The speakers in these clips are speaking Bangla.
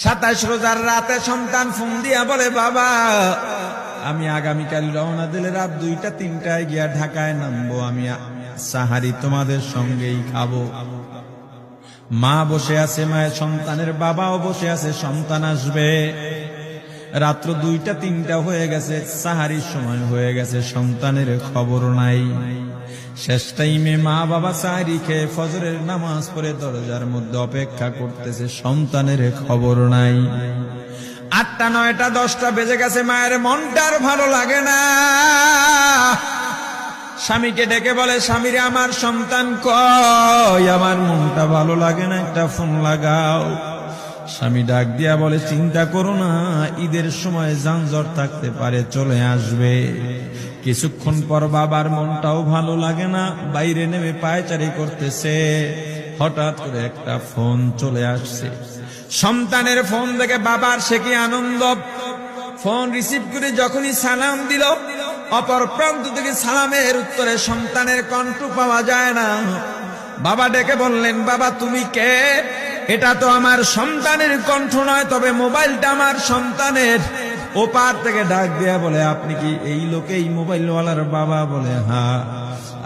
27 রোজার রাতে সন্তান ফোন দিয়া বলে, বাবা আমি আগামীকাল রওনা দিলে রাত 2টা-3টায় গিয়া ঢাকায় নামবো, আমি সাহারি তোমাদের সঙ্গেই খাবো। মা বসে আছে, মায়ের সন্তানের বাবাও বসে আছে, সন্তান আসবে। রাত্র 2টা-3টা হয়ে গেছে, সাহারির সময় হয়ে গেছে, সন্তানের খবর নাই। শেষ টাইমে মা বাবা সাহারি খেয়ে ফজরের নামাজ পড়ে দরজার মধ্যে অপেক্ষা করতেছে, সন্তানের খবর নাই। 8টা, 9টা, 10টা বেজে গেছে, মায়ের মনটার ভালো লাগে না। স্বামীকে ডেকে বলে, স্বামীরে আমার সন্তান কই, আমার মনটা ভালো লাগে না, একটা ফোন লাগাও। স্বামী ডাক দিয়া বলে, চিন্তা করো না, ঈদের সময় যানজট থাকতে পারে, চলে আসবে। কিছুক্ষণ পর বাবার মনটাও ভালো লাগে না, বাইরে নেমে পায়চারি করতেছে। হঠাৎ করে একটা ফোন চলে আসছে। সন্তানের ফোন দেখে বাবার সে কি আনন্দ। ফোন রিসিভ করে যখনই সালাম দিল, অপর প্রান্ত থেকে সালামের উত্তরে সন্তানের কণ্ঠ পাওয়া যায় না। বাবা ডেকে বললেন, বাবা তুমি কে? এটা তো আমার সন্তানের কণ্ঠ নয়, তবে মোবাইলটা আমার সন্তানের। ওপার থেকে ডাক দেয়া বলে, আপনি কি এই লোকে, এই মোবাইলওয়ালার বাবা? বলে, হ্যাঁ।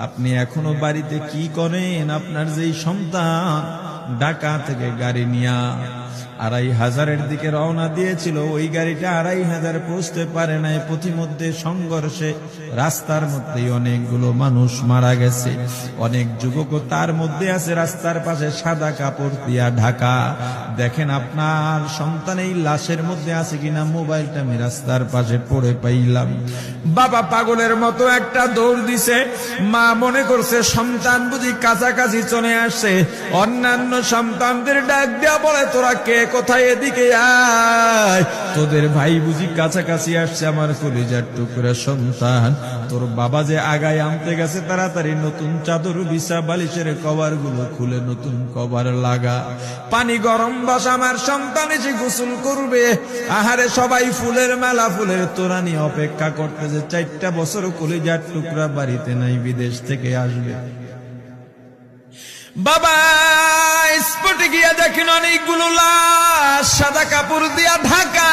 আপনি এখনো বাড়িতে কি করেন? আপনার যেই সন্তান ঢাকা থেকে গাড়ি নিয়া 2500-এর দিকে রওনা দিয়েছিল, ওই গাড়িটা 2500 পৌঁছতে পারে নাই। পথিমধ্যে সংঘর্ষে রাস্তার মধ্যেই অনেকগুলো মানুষ মারা গেছে, অনেক যুবকও তার মধ্যে আছে। রাস্তার পাশে সাদা কাপড় দিয়া ঢাকা। দেখেন আপনার সন্তান এই লাশের মধ্যে আছে কিনা। মোবাইলটা আমি রাস্তার পাশে পড়ে পাইলাম। বাবা পাগলের মতো একটা দৌড় দিছে। মা মনে করছে সন্তান বুঝি কাছাকাছি চলে আসছে। অন্যান্য সন্তানদের ডাক দেয়া বলে, তোরা কে, কোথায়, এদিকে আয়, তোদের ভাই বুঝি কাছাকাছি আসছে। আমার কলিজার টুকরা সন্তান, তোর বাবা যে আগায় আনতে গেছে, তাড়াতাড়ি নতুন চাদর বিছা, বালিশের কভার গুলো খুলে নতুন কভার লাগা, পানি গরম বসা, আমার সন্তান এসে গোসল করবে। আহারে সবাই ফুলের মেলা, ফুলের তোড়া নিয়ে অপেক্ষা করতেছে। 4টা বছর কলিজার টুকরা বাড়িতে নাই, বিদেশ থেকে আসবে। বাবা স্পটে গিয়া দেখেন অনেকগুলো লাশ সাদা কাপড় দিয়া ঢাকা।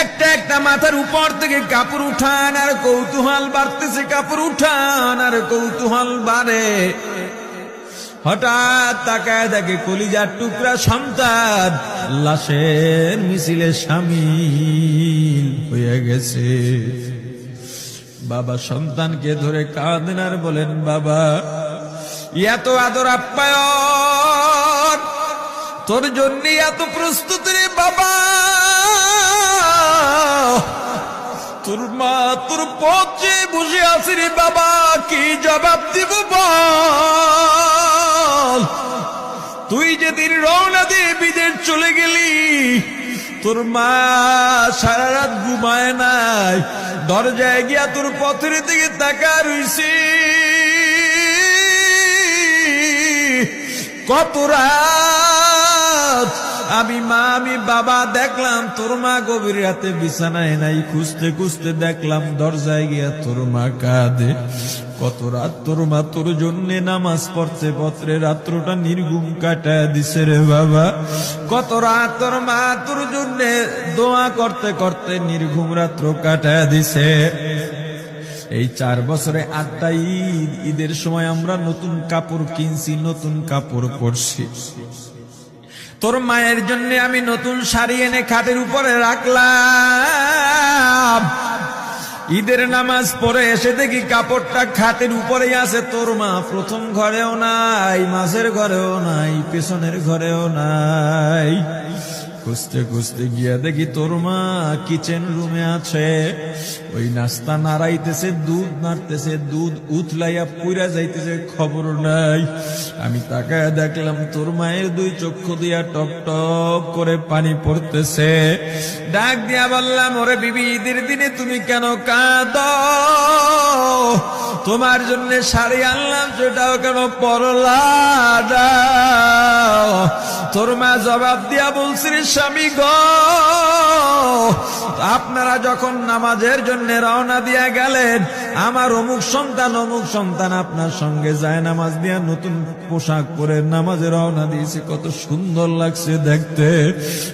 একটা একটা মাথার উপর থেকে কাপড় উঠান আর কৌতূহল বাড়তেছে, কাপড় উঠান আর কৌতূহল বাড়ে। হঠাৎ তাকায় দেখে কলিজার টুকরা সন্তান লাশের মিছিলে শামিল হয়ে গেছে। বাবা সন্তানকে ধরে কাঁদেন আর বলেন, বাবা এত আদর আপ্যায়ন তোর জন্য, এত প্রস্তুতি রে বাবা। তোর মা তোর পথে বসে আছে রে বাবা, কি জবাব দিব বল? তুই যেদিন রওনা দিয়ে বিদেশ চলে গেলি, তোর মা সারা রাত ঘুমায় নাই, দরজায় গিয়া তোর পথের দিকে তাকা রইছি। কত রাত আমি মা, আমি বাবা দেখলাম তোর মা গভীর রাতে বিছানায় নাই। খুঁজতে খুঁজতে দেখলাম দরজায় গিয়া তোর মা কাঁদে। কত রাত তোর মা তোর জন্য নামাজ পড়তে পত্রে রাত্রটা নির্ঘুম কাটায় দিছে রে বাবা। কত রাত তোর মা তোর জন্য দোয়া করতে করতে নির্ঘুম রাত্র কাটায় দিছে। এই 4 বছরে 8টা ঈদ, ঈদের সময় আমরা নতুন কাপড় কিনছি, নতুন কাপড় পরছি। তোর মায়ের জন্য আমি নতুন শাড়ি এনে খাটের উপরে রাখলাম। ঈদের নামাজ পড়ে এসে দেখি কাপড়টা খাটের উপরেই আছে। তোর মা প্রথম ঘরেও নাই, মাঝের ঘরেও নাই, পেছনের ঘরেও নাই। খুঁজতে খুঁজতে গিয়া দেখি তোর মা কিচেন রুমে আছে। ওই নাস্তা নাড়াইতেছে, দুধ নাড়তেছে, দুধ উথলাইয়া পুইরা যাইতেছে, খবর নাই। আমি তাকায় দেখলাম তোর মায়ের 2 চক্ষু দিয়া টপ টপ করে পানি পড়তেছে। ডাক দিয়া বললাম, ওরে বিবি, ঈদের দিনে তুমি কেন কাঁদো? তোমার জন্য শাড়ি আনলাম, সেটাও কেন পরলা না? তোর মা জবাব দিয়া বলছি, স্বামী গো, আপনার আপনারা যখন নামাজের জন্য রওনা দিয়া গেলেন, আমার অমুক সন্তান আপনার সঙ্গে যায় নামাজ দিয়া নতুন পোশাক পরে নামাজে রওনা দিয়েছে, কত সুন্দর লাগছে দেখতে।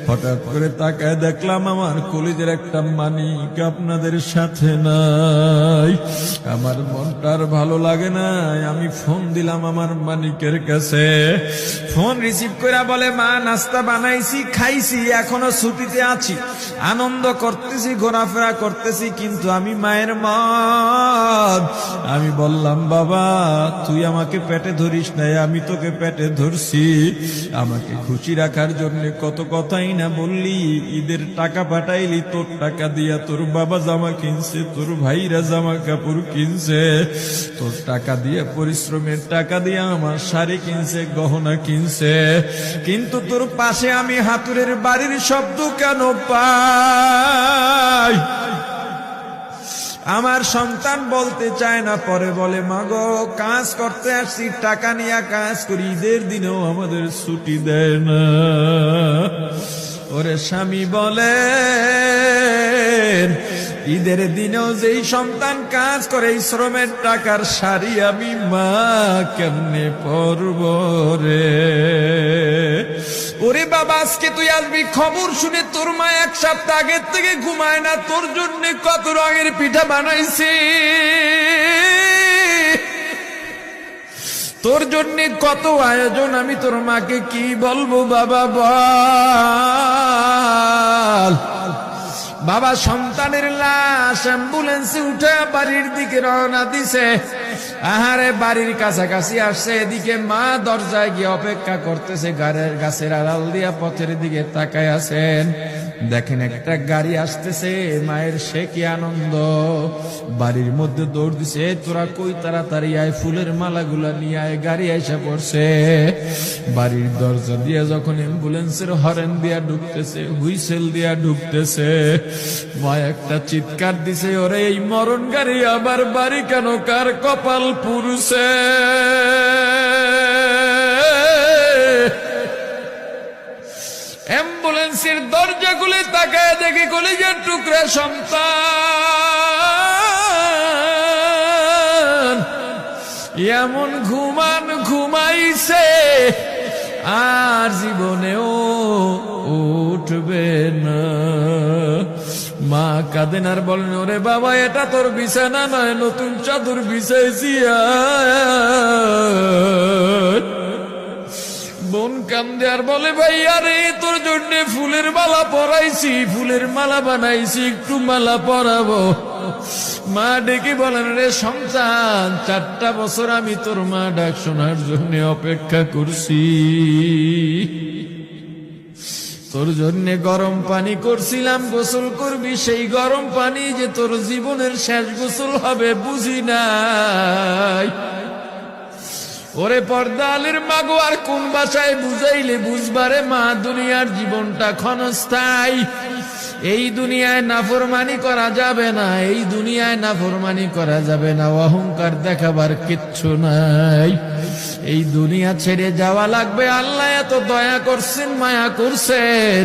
হঠাৎ করে তাকায় দেখলাম আমার কলিজের একটা মানিক আপনাদের সাথে নাই। আমার মনটার ভালো লাগে নাই। আমি ফোন দিলাম আমার মানিকের কাছে। ফোন রিসিভ করে বলে, মা নাস্তা বানাইছি, খাইছি, এখনো ছুটিতে আছি, আনন্দ করতেছি, ঘোরাফেরা করতেছি, কিন্তু আমি মায়ের মন। আমি বললাম, বাবা তুই আমাকে পেটে ধরিস নাই, আমি তোকে পেটে ধরছি। আমাকে খুশি রাখার জন্য কত কথাই না বললি। ঈদের টাকা পাঠাইলি, তোর টাকা দিয়া তোর বাবা জামা কিনছে, তোর ভাইরা জামা কাপড় কিনছে, তোর টাকা দিয়ে পরিশ্রমের টাকা দিয়ে আমার শাড়ি কিনছে, গহনা কিনছে, কিন্তু তোর পাশে আমি হাতুড়ের বাড়ির শব্দ কেন পাই? আমার সন্তান বলতে চায় না, পরে বলে, মাগো কাজ করতে আসছি, টাকা নিয়ে কাজ করি, ঈদের দিনেও আমাদের ছুটি দেয় না। ওরে স্বামী বলে, ঈদের দিনেও যেই সন্তান কাজ করে, এই শ্রমের টাকার শাড়ি আমি মা কেমনে পরব রে? ওরে বাবা, আজকে তুই আসবি, খবর শুনে তোর মা এক সপ্তাহ আগের থেকে ঘুমায় না, তোর জন্য কত রঙের পিঠা বানাইছি, তোর জন্য কত আয়োজন, আমি তোর মাকে কি বলবো বাবা বল। বাবা সন্তানের লাশ অ্যাম্বুলেন্সে উঠে বাড়ির দিকে রওনা দিছে। আহারে বাড়ির কাছাকাছি আসছে, এদিকে মা দরজায় গিয়ে অপেক্ষা করতেছে, গাছের আড়াল দিয়া পথের দিকে তাকায় আছেন। দেখেন একটা গাড়ি আসতেছে, মায়ের সে কি আনন্দ, বাড়ির মধ্যে দৌড় দিছে, তোরা কই তাড়াতাড়ি আয়, ফুলের মালাগুলা নিয়ে আয়, গাড়ি এসে পড়ছে। বাড়ির দরজা দিয়ে যখন অ্যাম্বুলেন্সের হরেন দিয়া ঢুকতেছে, হুইসেল দিয়া ঢুকতেছে, মা একটা চিৎকার দিছে, ওরে এই মরণ গাড়ি আবার বাড়ি কেন, কার কপাল পুরুষে? অ্যাম্বুলেন্সের দরজা খুলে তাকায় দেখে কলিজার টুকরা সন্তান এমন ঘুমাইছে, আর জীবনেও উঠবে না। মা কাঁদেন আর বলেন, ওরে বাবা এটা তোর বিছানা নয়, নতুন চাদর বিছাইছি। বোন কান্দে আর বলে, ভাই আরে তোর জন্য ফুলের মালা পরাইছি, ফুলের মালা বানাইছি, একটু মালা পরাবো। মা ডেকে বলেন, রে সন্তান, 4টা বছর আমি তোর মা ডাক শোনার জন্য অপেক্ষা করছি, তোর জন্য গরম পানি করছিলাম, গোসল করবি, সেই গরম পানি যে তোর জীবনের শেষ গোসল হবে বুঝি নাই। ওরে পর্দালের মাগো, আর কোন ভাষায় বুঝাইলে বুঝবারে মা, দুনিয়ার জীবনটা ক্ষণস্থায়ী, এই দুনিয়ায় নাফরমানি করা যাবে না, এই দুনিয়ায় নাফরমানি করা যাবে না, অহংকার দেখাবার কিচ্ছু নাই, এই দুনিয়া ছেড়ে যাওয়া লাগবে। আল্লাহ এত দয়া করছেন, মায়া করছেন,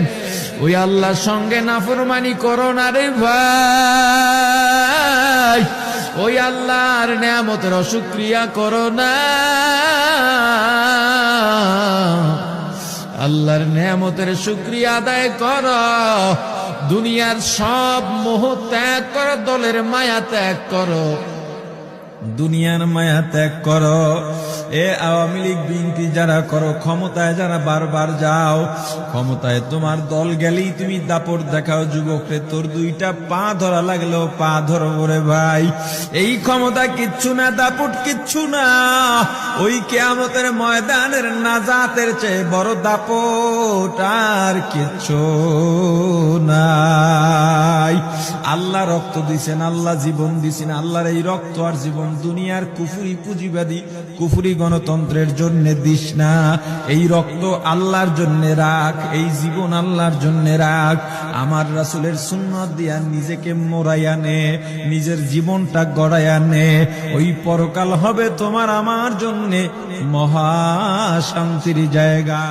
ওই আল্লাহর সঙ্গে নাফরমানি করো না রে ভাই, ওই আল্লাহর নেয়ামতের অশুকরিয়া করো না, আল্লাহর নেয়ামতের শুকরিয়া আদায় করো, দুনিয়ার সব মোহ ত্যাগ করো, দলের মায়া ত্যাগ করো, দুনিয়ার মায়া ত্যাগ করো। এ আওয়ামী লীগ বিএনপি যারা করো, ক্ষমতায় যারা বারবার যাও, ক্ষমতায় তোমার দল গেলেই তুমি দাপট দেখাও, যুবকরে তোর 2টা পা ধরা লাগলেও পা ধরো রে ভাই। এই ক্ষমতা কিচ্ছু না, দাপট কিচ্ছু না, ওই কিয়ামতের ময়দানের নাজাতের চেয়ে বড় দাপট আর কিচ্ছু নাই। আল্লাহ রক্ত দিছেন, আল্লাহ জীবন দিছেন, আল্লাহর এই রক্ত আর জীবন দুনিয়ার কুফরি পুঁজিবাদী কুফরি গণতন্ত্রের জন্য দিস না। এই রক্ত আল্লাহর জন্য রাখ, এই জীবন আল্লাহর জন্য রাখ। আমার রাসূলের সুন্নাত দিয়া নিজেকে মোড়াইয়া নে, নিজের জীবনটা গড়াইয়া নে, ওই পরকাল হবে তোমার আমার জন্য মহা শান্তির জায়গা।